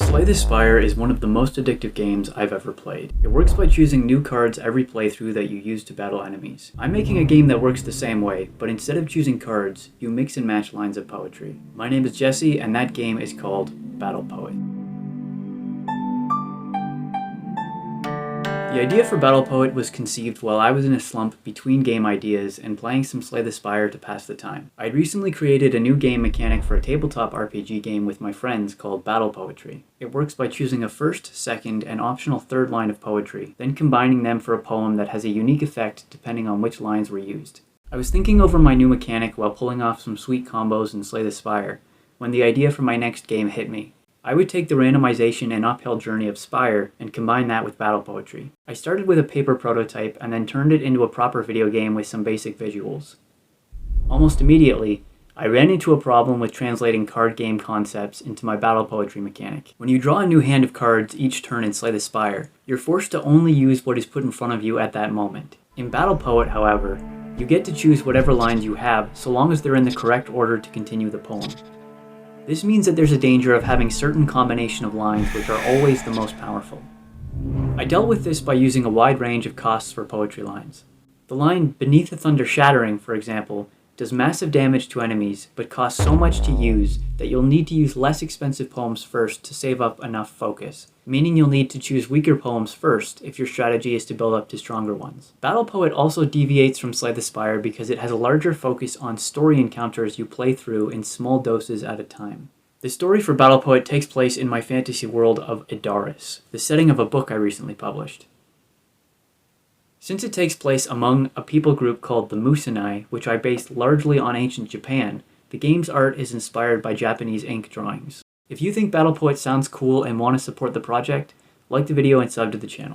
Slay the Spire is one of the most addictive games I've ever played. It works by choosing new cards every playthrough that you use to battle enemies. I'm making a game that works the same way, but instead of choosing cards, you mix and match lines of poetry. My name is Jesse, and that game is called Battle Poet. The idea for Battle Poet was conceived while I was in a slump between game ideas and playing some Slay the Spire to pass the time. I'd recently created a new game mechanic for a tabletop RPG game with my friends called Battle Poetry. It works by choosing a first, second, and optional third line of poetry, then combining them for a poem that has a unique effect depending on which lines were used. I was thinking over my new mechanic while pulling off some sweet combos in Slay the Spire, when the idea for my next game hit me. I would take the randomization and uphill journey of Spire and combine that with battle poetry. I started with a paper prototype and then turned it into a proper video game with some basic visuals. Almost immediately, I ran into a problem with translating card game concepts into my battle poetry mechanic. When you draw a new hand of cards each turn in Slay the Spire, you're forced to only use what is put in front of you at that moment. In Battle Poet, however, you get to choose whatever lines you have so long as they're in the correct order to continue the poem. This means that there's a danger of having certain combination of lines which are always the most powerful. I dealt with this by using a wide range of costs for poetry lines. The line "Beneath the Thunder Shattering," for example, does massive damage to enemies but costs so much to use that you'll need to use less expensive poems first to save up enough focus, meaning you'll need to choose weaker poems first if your strategy is to build up to stronger ones. Battle Poet also deviates from Slay the Spire because it has a larger focus on story encounters you play through in small doses at a time. The story for Battle Poet takes place in my fantasy world of Idaris, the setting of a book I recently published. Since it takes place among a people group called the Musanai, which I based largely on ancient Japan, the game's art is inspired by Japanese ink drawings. If you think Battle Poet sounds cool and want to support the project, like the video and sub to the channel.